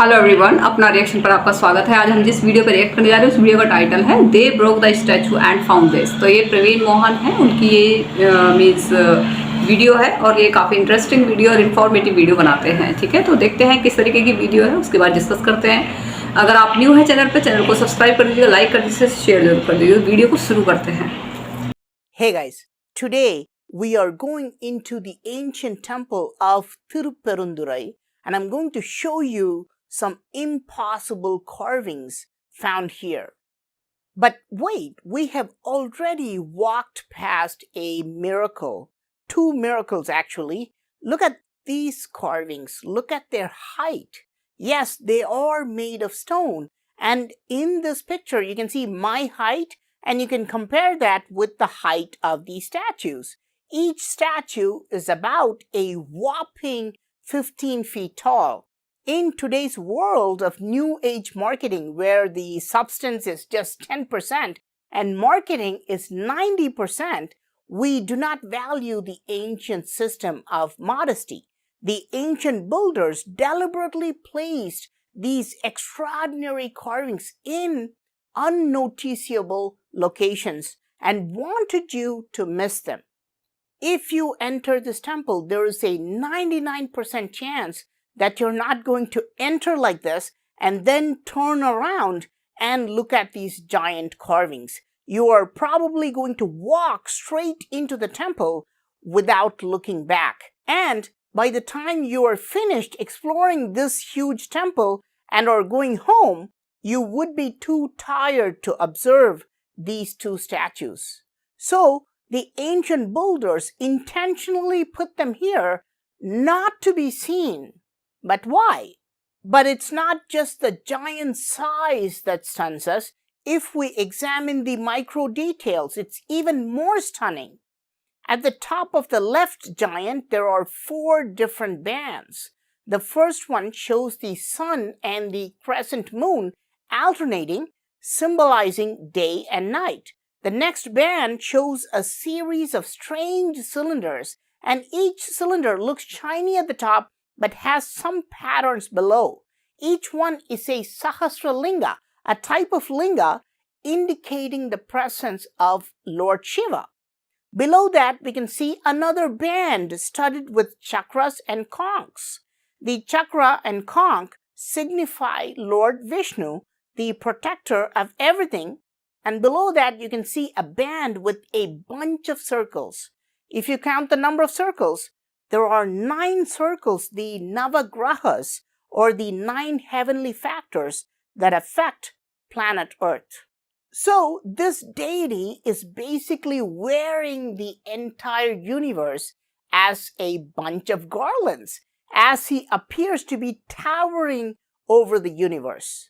Hello everyone, अपना reaction पर आपका स्वागत है। आज हम जिस वीडियो पर रिएक्ट करने जा रहे हैं उस वीडियो का टाइटल है they broke the statue and found this. तो ये प्रवीण मोहन है, उनकी ये मीन्स वीडियो है और ये काफ़ी इंटरेस्टिंग वीडियो और इन्फॉर्मेटिव वीडियो बनाते हैं। ठीक है, तो देखते हैं किस तरीके की वीडियो है, उसके बाद डिस्कस करते हैं। अगर आप न्यू है चैनल पर, चैनल को सब्सक्राइब कर दीजिएगा, लाइक कर दीजिए, शेयर जरूर कर दीजिए। वीडियो को शुरू करते हैं। Hey guys, today we are going into the ancient temple of Tirupperundurai and I'm going to show you some impossible carvings found here. But wait, we have already walked past a miracle, two miracles actually. Look at these carvings, look at their height. Yes, they are made of stone, and in this picture you can see my height and you can compare that with the height of these statues. Each statue is about a whopping 15 feet tall. In today's world of new age marketing, where the substance is just 10% and marketing is 90%, we do not value the ancient system of modesty. The ancient builders deliberately placed these extraordinary carvings in unnoticeable locations and wanted you to miss them. If you enter this temple, there is a 99% chance that you're not going to enter like this and then turn around and look at these giant carvings. You are probably going to walk straight into the temple without looking back. And by the time you are finished exploring this huge temple and are going home, you would be too tired to observe these two statues. So, the ancient builders intentionally put them here not to be seen. But why? But it's not just the giant size that stuns us. If we examine the micro details, it's even more stunning. At the top of the left giant, there are 4 different bands. The first one shows the sun and the crescent moon alternating, symbolizing day and night. The next band shows a series of strange cylinders, and each cylinder looks shiny at the top but has some patterns below. Each one is a Sahasralinga, a type of linga indicating the presence of Lord Shiva. Below that, we can see another band studded with chakras and conchs. The chakra and conch signify Lord Vishnu, the protector of everything, and below that you can see a band with a bunch of circles. If you count the number of circles, there are 9 circles, the Navagrahas, or the 9 heavenly factors that affect planet Earth. So this deity is basically wearing the entire universe as a bunch of garlands, as he appears to be towering over the universe.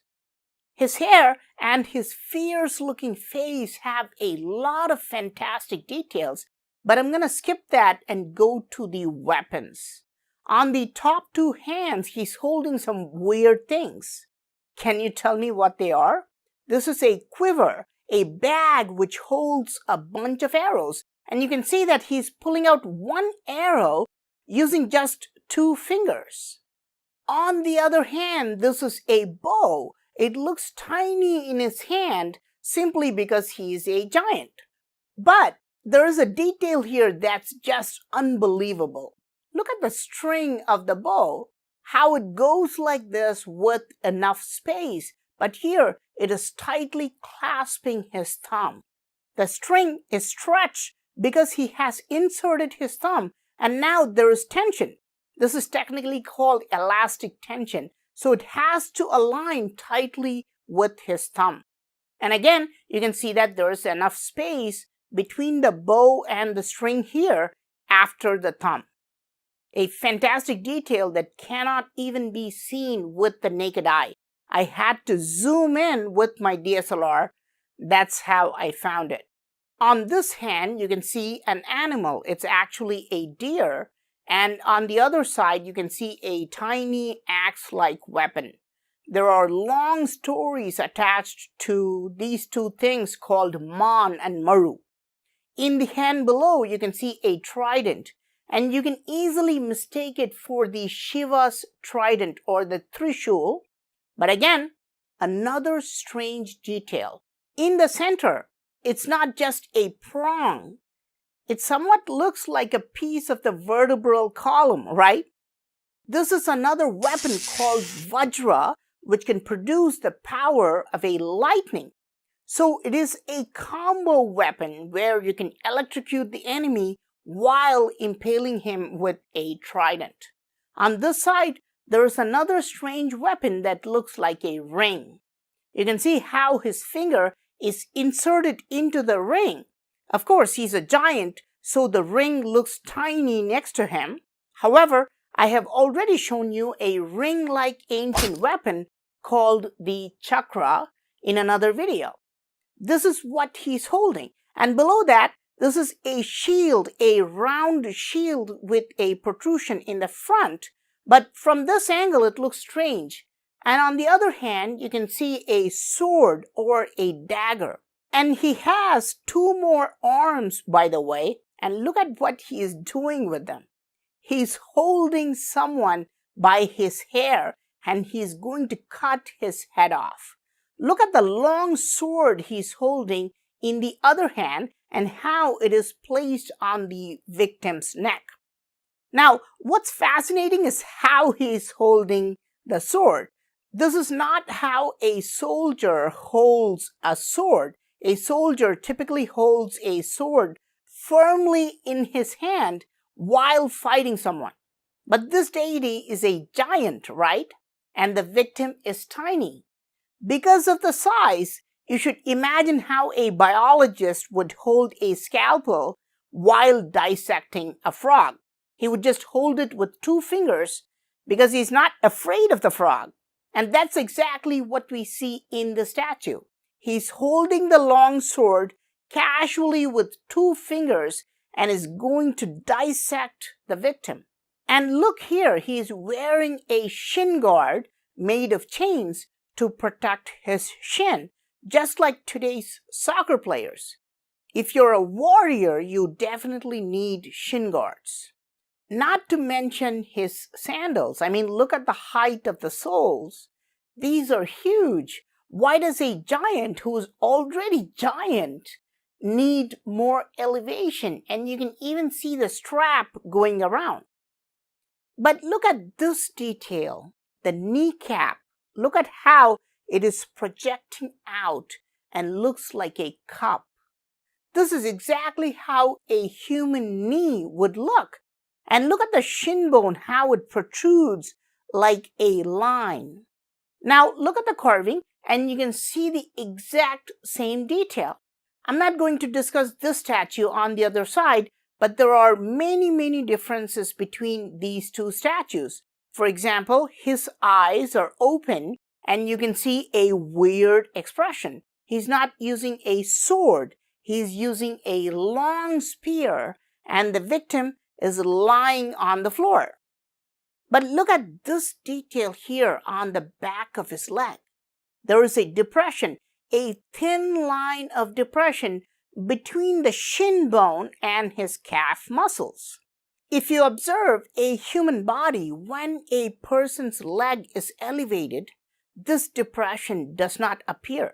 His hair and his fierce-looking face have a lot of fantastic details, but I'm going to skip that and go to the weapons. On the top 2 hands, he's holding some weird things. Can you tell me what they are? This is a quiver, a bag which holds a bunch of arrows, and you can see that he's pulling out one arrow using just 2 fingers. On the other hand, this is a bow. It looks tiny in his hand simply because he is a giant. But there is a detail here that's just unbelievable. Look at the string of the bow, how it goes like this with enough space, but here it is tightly clasping his thumb. The string is stretched because he has inserted his thumb and now there is tension. This is technically called elastic tension. So it has to align tightly with his thumb. And again, you can see that there is enough space between the bow and the string here after the thumb. A fantastic detail that cannot even be seen with the naked eye. I had to zoom in with my DSLR. That's how I found it. On this hand, you can see an animal. It's actually a deer. And on the other side, you can see a tiny axe-like weapon. There are long stories attached to these 2 things called Man and Maru. In the hand below, you can see a trident, and you can easily mistake it for the Shiva's trident or the Trishul, But again, another strange detail. In the center, it's not just a prong. It somewhat looks like a piece of the vertebral column, right? This is another weapon called Vajra, which can produce the power of a lightning. So it is a combo weapon where you can electrocute the enemy while impaling him with a trident. On this side, there is another strange weapon that looks like a ring. You can see how his finger is inserted into the ring. Of course, he's a giant, so the ring looks tiny next to him. However, I have already shown you a ring-like ancient weapon called the chakra in another video. This is what he's holding. And below that, this is a shield, a round shield with a protrusion in the front. But from this angle, it looks strange. And on the other hand, you can see a sword or a dagger. And he has two more arms, by the way. And look at what he is doing with them. He's holding someone by his hair and he's going to cut his head off. Look at the long sword he's holding in the other hand and how it is placed on the victim's neck. Now, what's fascinating is how he's holding the sword. This is not how a soldier holds a sword. A soldier typically holds a sword firmly in his hand while fighting someone. But this deity is a giant, right? And the victim is tiny. Because of the size, you should imagine how a biologist would hold a scalpel while dissecting a frog. He would just hold it with two fingers because he's not afraid of the frog. And that's exactly what we see in the statue. He's holding the long sword casually with two fingers and is going to dissect the victim. And look here, he's wearing a shin guard made of chains to protect his shin, just like today's soccer players. If you're a warrior, you definitely need shin guards. Not to mention his sandals. I mean, look at the height of the soles. These are huge. Why does a giant who's already giant need more elevation? And you can even see the strap going around. But look at this detail, the kneecap. Look at how it is projecting out and looks like a cup. This is exactly how a human knee would look. And look at the shin bone, how it protrudes like a line. Now look at the carving and you can see the exact same detail. I'm not going to discuss this statue on the other side, but there are many differences between these two statues. For example, his eyes are open and you can see a weird expression. He's not using a sword, he's using a long spear and the victim is lying on the floor. But look at this detail here on the back of his leg. There is a depression, a thin line of depression between the shin bone and his calf muscles. If you observe a human body, when a person's leg is elevated, this depression does not appear.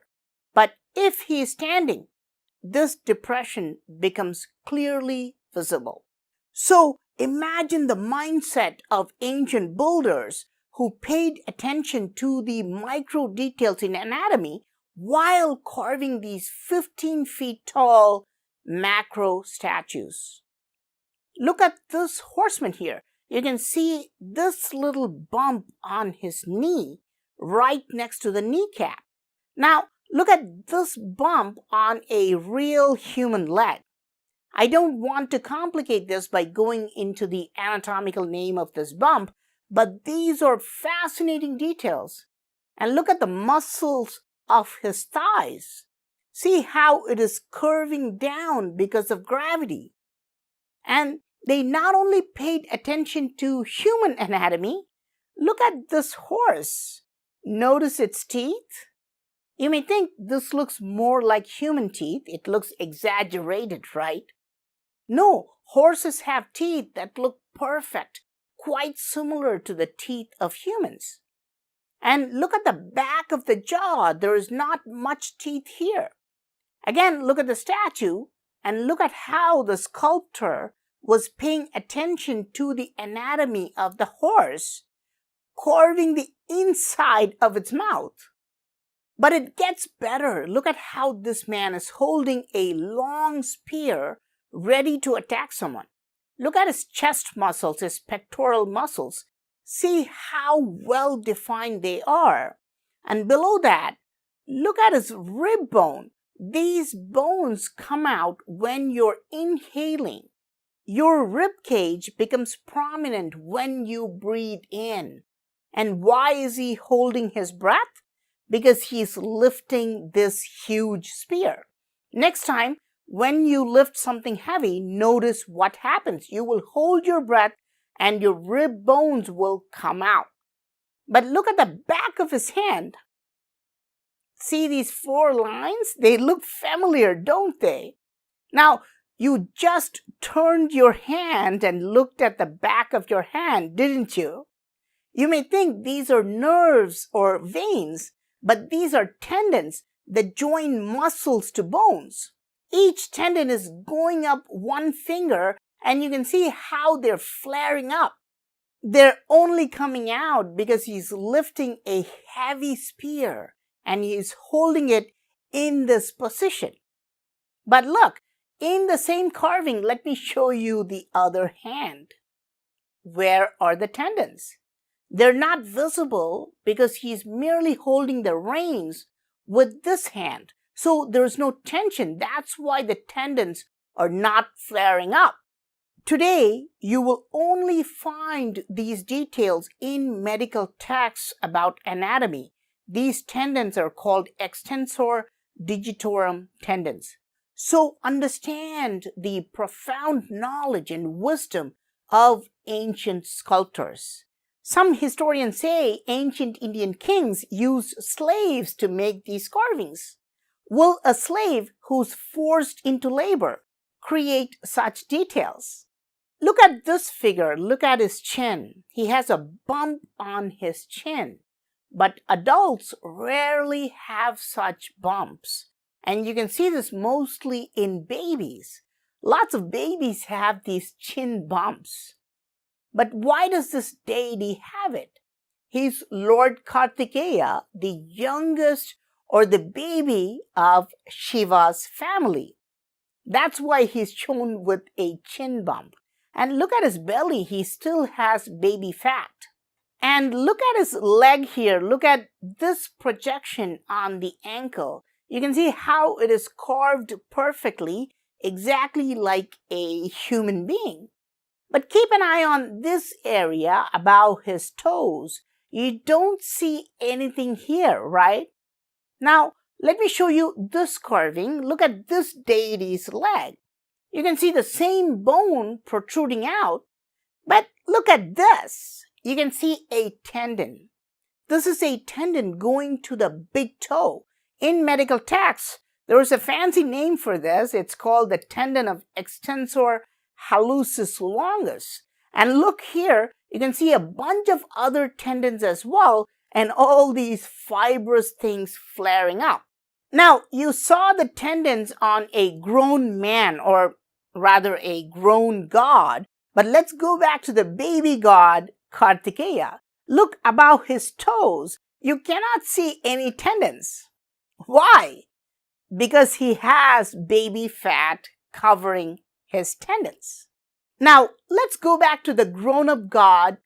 But if he is standing, this depression becomes clearly visible. So imagine the mindset of ancient builders who paid attention to the micro details in anatomy while carving these 15 feet tall macro statues. Look at this horseman here. You can see this little bump on his knee right next to the kneecap. Now, look at this bump on a real human leg. I don't want to complicate this by going into the anatomical name of this bump, but these are fascinating details. And look at the muscles of his thighs. See how it is curving down because of gravity. And they not only paid attention to human anatomy, look at this horse. Notice its teeth? You may think this looks more like human teeth. It looks exaggerated, right? No, horses have teeth that look perfect, quite similar to the teeth of humans. And look at the back of the jaw. There is not much teeth here. Again, look at the statue and look at how the sculptor was paying attention to the anatomy of the horse, carving the inside of its mouth. But it gets better. Look at how this man is holding a long spear ready to attack someone. Look at his chest muscles, his pectoral muscles. See how well defined they are. And below that, look at his rib bone. These bones come out when you're inhaling. Your rib cage becomes prominent when you breathe in. And why is he holding his breath? Because he's lifting this huge spear. Next time, when you lift something heavy, notice what happens. You will hold your breath and your rib bones will come out. But look at the back of his hand. See these 4 lines? They look familiar, don't they? Now, you just turned your hand and looked at the back of your hand, didn't you? You may think these are nerves or veins, but these are tendons that join muscles to bones. Each tendon is going up 1 finger, and you can see how they're flaring up. They're only coming out because he's lifting a heavy spear and he's holding it in this position. But look, in the same carving, let me show you the other hand. Where are the tendons? They're not visible because he's merely holding the reins with this hand. So there's no tension. That's why the tendons are not flaring up. Today, you will only find these details in medical texts about anatomy. These tendons are called extensor digitorum tendons. So understand the profound knowledge and wisdom of ancient sculptors. Some historians say ancient Indian kings used slaves to make these carvings. Will a slave who's forced into labor create such details? Look at this figure. Look at his chin. He has a bump on his chin. But adults rarely have such bumps. And you can see this mostly in babies. Lots of babies have these chin bumps. But why does this deity have it? He's Lord 𝐓𝐇𝐄𝐘, the youngest or the baby of Shiva's family. That's why he's shown with a chin bump. And look at his belly, he still has baby fat. And look at his leg here, look at this projection on the ankle. You can see how it is carved perfectly, exactly like a human being. But keep an eye on this area above his toes. You don't see anything here, right? Now, let me show you this carving. Look at this deity's leg. You can see the same bone protruding out, but look at this. You can see a tendon. This is a tendon going to the big toe. In medical texts, there is a fancy name for this. It's called the tendon of extensor hallucis longus. And look here, you can see a bunch of other tendons as well, and all these fibrous things flaring up. Now, you saw the tendons on a grown man, or rather a grown god, but let's go back to the baby god 𝐓𝐇𝐄𝐘. Look above his toes. You cannot see any tendons. Why? Because he has baby fat covering his tendons. Now, let's go back to the grown-up god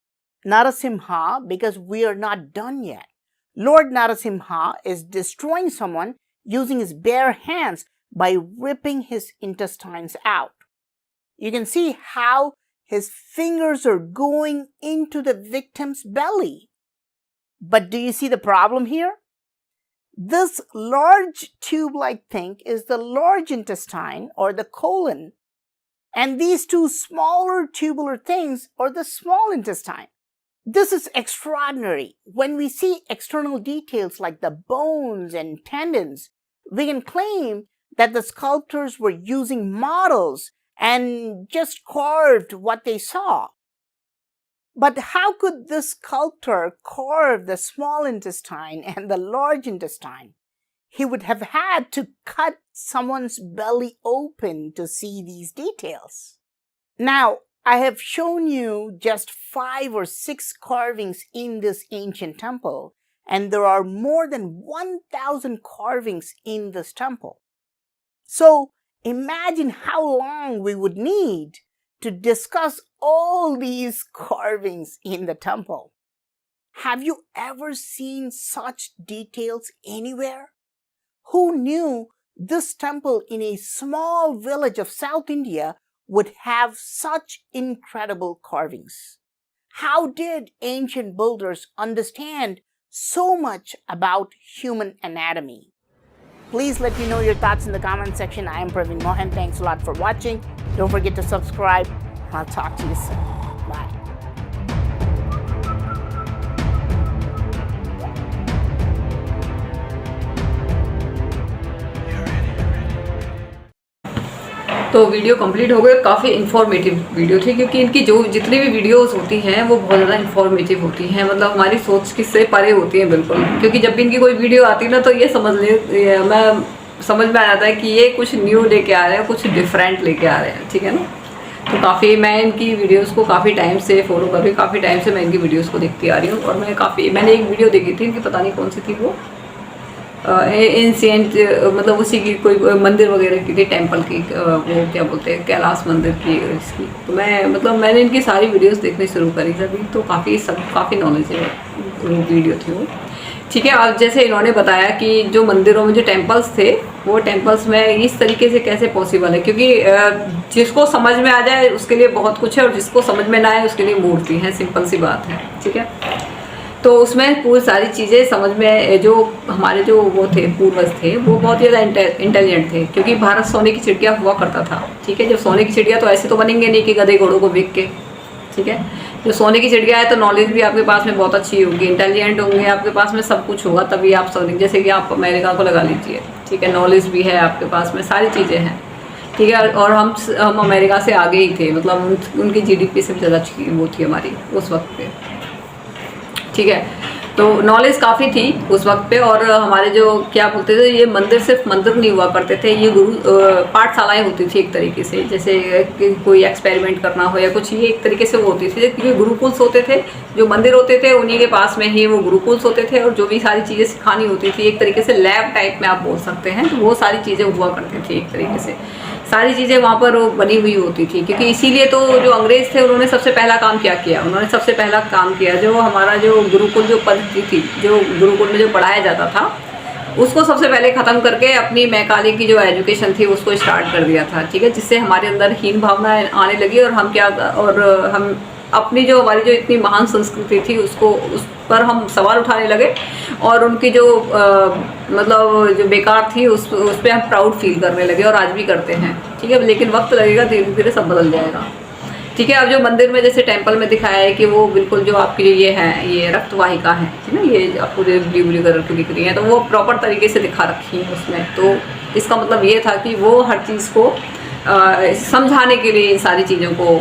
Narasimha, because we are not done yet. Lord Narasimha is destroying someone using his bare hands by ripping his intestines out. You can see how his fingers are going into the victim's belly. But do you see the problem here? This large tube-like thing is the large intestine or the colon, and these 2 smaller tubular things are the small intestine. This is extraordinary. When we see external details like the bones and tendons, we can claim that the sculptors were using models and just carved what they saw. But how could this sculptor carve the small intestine and the large intestine? He would have had to cut someone's belly open to see these details. Now, I have shown you just 5 or 6 carvings in this ancient temple, and there are more than 1,000 carvings in this temple. So, imagine how long we would need to discuss all these carvings in the temple. Have you ever seen such details anywhere? Who knew this temple in a small village of South India would have such incredible carvings? How did ancient builders understand so much about human anatomy? Please let me know your thoughts in the comment section. I am Praveen Mohan. Thanks a lot for watching. Don't forget to subscribe. I'll talk to you soon. Bye. तो video complete हो गई। काफ़ी informative video थी, क्योंकि इनकी जो जितनी भी वीडियोस होती हैं वो बहुत ज़्यादा इन्फॉर्मेटिव होती हैं, मतलब हमारी सोच किससे परे होती हैं बिल्कुल। क्योंकि जब भी इनकी कोई वीडियो आती है ना, तो ये समझ में आ जाता है कि ये कुछ न्यू लेके आ रहे हैं, कुछ डिफरेंट लेके आ रहे हैं, ठीक है ना। तो काफ़ी मैं इनकी वीडियोस को काफ़ी टाइम से फॉलो कर रही हूँ, काफ़ी टाइम से मैं इनकी वीडियोस को देखती आ रही हूँ। और मैंने एक वीडियो देखी थी इनकी, पता नहीं कौन सी थी वो, एंशिएंट, मतलब उसी की कोई मंदिर वगैरह की थी, टेंपल की, वो क्या बोलते हैं, कैलाश मंदिर की इसकी। तो मैंने इनकी सारी वीडियोस देखनी शुरू करी तभी, तो काफ़ी नॉलेजेबल वीडियो थी वो, ठीक है। और जैसे इन्होंने बताया कि जो मंदिरों में जो टेम्पल्स थे, वो टेम्पल्स में इस तरीके से कैसे पॉसिबल है, क्योंकि जिसको समझ में आ जाए उसके लिए बहुत कुछ है, और जिसको समझ में ना आए उसके लिए मूर्ति है, सिंपल सी बात है, ठीक है। तो उसमें पूरी सारी चीज़ें समझ में, जो हमारे जो वो थे पूर्वज थे, वो बहुत ज़्यादा इंटेलिजेंट थे, क्योंकि भारत सोने की चिड़िया हुआ करता था, ठीक है। जब सोने की चिड़िया तो ऐसे तो बनेंगे नहीं कि गधे घोड़ों को बिक के, ठीक है। जो सोने की चिड़िया है तो नॉलेज भी आपके पास में बहुत अच्छी होगी, इंटेलिजेंट होंगे, आपके पास में सब कुछ होगा, तभी आप सोने, जैसे कि आप अमेरिका को लगा लीजिए, ठीक है, नॉलेज भी है आपके पास में, सारी चीज़ें हैं, ठीक है। और हम अमेरिका से आगे ही थे, मतलब उनकी GDP से भी ज़्यादा अच्छी वो थी हमारी उस वक्त पे, ठीक है। तो नॉलेज काफ़ी थी उस वक्त पे। और हमारे जो क्या बोलते थे, ये मंदिर सिर्फ मंदिर नहीं हुआ करते थे, ये पाठशालाएं होती थी एक तरीके से, जैसे कि कोई एक्सपेरिमेंट करना हो या कुछ, ये एक तरीके से वो होती थी, क्योंकि गुरुकुल्स होते थे, जो मंदिर होते थे उन्हीं के पास में ही वो गुरुकुल्स होते थे, और जो भी सारी चीज़ें सिखानी होती थी, एक तरीके से लैब टाइप में आप बोल सकते हैं, तो वो सारी चीज़ें हुआ करती थी एक तरीके से, सारी चीज़ें वहाँ पर बनी हुई होती थी। क्योंकि इसीलिए तो जो अंग्रेज़ थे उन्होंने सबसे पहला काम क्या किया, उन्होंने सबसे पहला काम किया, जो हमारा जो गुरुकुल जो पद्धति थी, जो गुरुकुल में जो पढ़ाया जाता था, उसको सबसे पहले ख़त्म करके अपनी मैकाले की जो एजुकेशन थी उसको स्टार्ट कर दिया था, ठीक है। जिससे हमारे अंदर हीन भावना आने लगी, और हम अपनी जो हमारी जो इतनी महान संस्कृति थी उस पर हम सवाल उठाने लगे, और उनकी जो मतलब जो बेकार थी उस पर हम प्राउड फील करने लगे, और आज भी करते हैं, ठीक है। लेकिन वक्त लगेगा, धीरे धीरे सब बदल जाएगा, ठीक है। अब जो मंदिर में जैसे टेंपल में दिखाया है कि वो बिल्कुल जो आपकी जो ये है, ये रक्त वाहिका है, ठीक है ना, ये आपको जो ब्लू कलर की दिख रही है, तो वो प्रॉपर तरीके से दिखा रखी है उसमें। तो इसका मतलब ये था कि वो हर चीज़ को समझाने के लिए इन सारी चीज़ों को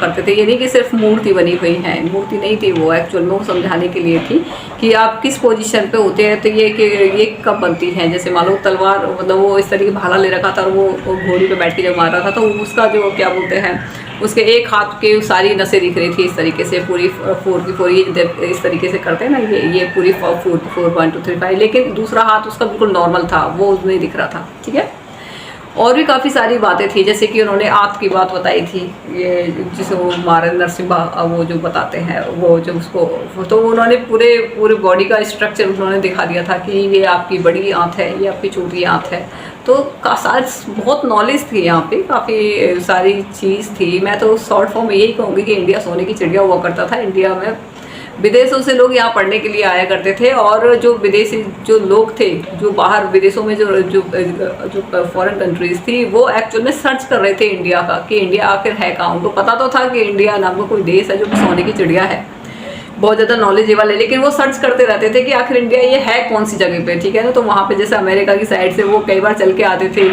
करते थे। ये नहीं कि सिर्फ मूर्ति बनी हुई है, मूर्ति नहीं थी वो, एक्चुअल में वो समझाने के लिए थी कि आप किस पोजीशन पे होते हैं, तो ये कब बनती है। जैसे मान लो तलवार, मतलब वो इस तरीके भाला ले रखा था, और वो घोड़ी पे बैठ के जब मार रहा था, तो उसका जो क्या बोलते हैं, उसके एक हाथ के सारी नसें दिख रही थी इस तरीके से, पूरी 4 की 4 इस तरीके से करते हैं ना, ये पूरी 4 1 2 3 5, लेकिन दूसरा हाथ उसका बिल्कुल नॉर्मल था, वो नहीं दिख रहा था, ठीक है। और भी काफ़ी सारी बातें थी, जैसे कि उन्होंने आँख की बात बताई थी, ये जिसे वो मारे नरसिम्हा वो जो बताते हैं, वो जो उसको, तो उन्होंने पूरे बॉडी का स्ट्रक्चर उन्होंने दिखा दिया था कि ये आपकी बड़ी आँख है, ये आपकी छोटी आँख है। तो बहुत नॉलेज थी यहाँ पे, काफ़ी सारी चीज़ थी। मैं तो शॉर्ट फॉर्म में यही कहूँगी कि इंडिया सोने की चिड़िया हुआ करता था। इंडिया में विदेशों से लोग यहाँ पढ़ने के लिए आया करते थे, और जो विदेशी जो लोग थे, जो बाहर विदेशों में जो फॉरेन कंट्रीज़ थी, वो एक्चुअल में सर्च कर रहे थे इंडिया का, कि इंडिया आखिर है कहाँ। उनको पता तो था कि इंडिया नाम का कोई देश है जो सोने की चिड़िया है, बहुत ज़्यादा नॉलेजेबल है, लेकिन वो सर्च करते रहते थे कि आखिर इंडिया ये है कौन सी जगह पे, ठीक है ना। तो वहाँ पे जैसे अमेरिका की साइड से वो कई बार चल के आते थे,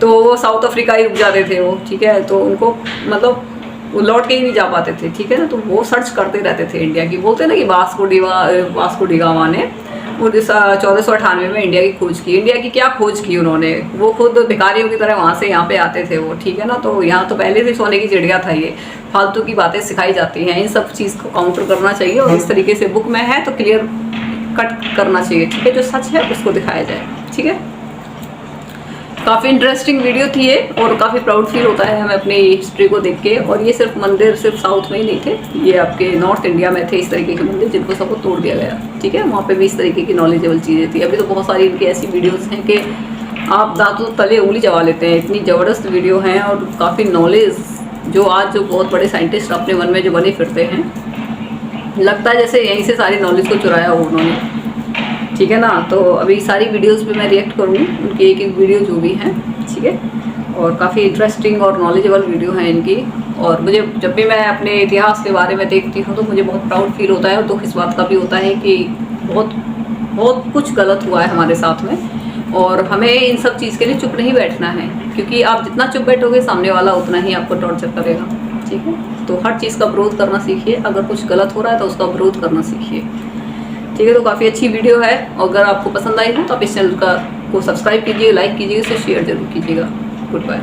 तो वो साउथ अफ्रीका ही रुक जाते थे वो, ठीक है। तो उनको मतलब वो लौट के ही नहीं जा पाते थे, ठीक है ना। तो वो सर्च करते रहते थे इंडिया की। बोलते हैं ना कि वास्को डी गामा ने 1498 में इंडिया की खोज की। इंडिया की क्या खोज की उन्होंने, वो खुद भिखारियों की तरह वहाँ से यहाँ पे आते थे वो, ठीक है ना। तो यहाँ तो पहले से सोने की चिड़िया था, ये फालतू की बातें सिखाई जाती हैं। इन सब चीज़ को काउंटर करना चाहिए और इस तरीके से बुक में है तो क्लियर कट करना चाहिए, ठीक है। जो सच है उसको दिखाया जाए, ठीक है। काफ़ी इंटरेस्टिंग वीडियो थी ये और काफ़ी प्राउड फील होता है हमें अपनी हिस्ट्री को देख के। और ये सिर्फ मंदिर सिर्फ साउथ में ही नहीं थे, ये आपके नॉर्थ इंडिया में थे इस तरीके के मंदिर जिनको सबको तोड़ दिया गया, ठीक है। वहाँ पे भी इस तरीके की नॉलेजेबल चीज़ें थी। अभी तो बहुत सारी इनकी ऐसी वीडियोज़ हैं कि आप दांतों तले उंगली चबा लेते हैं, इतनी ज़बरदस्त वीडियो हैं और काफ़ी नॉलेज जो आज जो बहुत बड़े साइंटिस्ट अपने मन में जो बने फिरते हैं, लगता है जैसे यहीं से सारी नॉलेज को चुराया हो उन्होंने, ठीक है ना। तो अभी सारी वीडियोस पे मैं रिएक्ट करूँगी, उनकी एक एक वीडियो जो भी हैं, ठीक है। और काफ़ी इंटरेस्टिंग और नॉलेजेबल वीडियो हैं इनकी। और मुझे जब भी मैं अपने इतिहास के बारे में देखती हूँ तो मुझे बहुत प्राउड फील होता है और दुख इस बात का भी होता है कि बहुत बहुत कुछ गलत हुआ है हमारे साथ में। और हमें इन सब चीज़ के लिए चुप नहीं बैठना है, क्योंकि आप जितना चुप बैठोगे सामने वाला उतना ही आपको टॉर्चर करेगा, ठीक है। तो हर चीज़ का विरोध करना सीखिए, अगर कुछ गलत हो रहा है तो उसका विरोध करना सीखिए, ठीक है। तो काफ़ी अच्छी वीडियो है, अगर आपको पसंद आई हो तो आप इस चैनल को सब्सक्राइब कीजिए, लाइक कीजिए, इसे शेयर जरूर कीजिएगा। Good bye.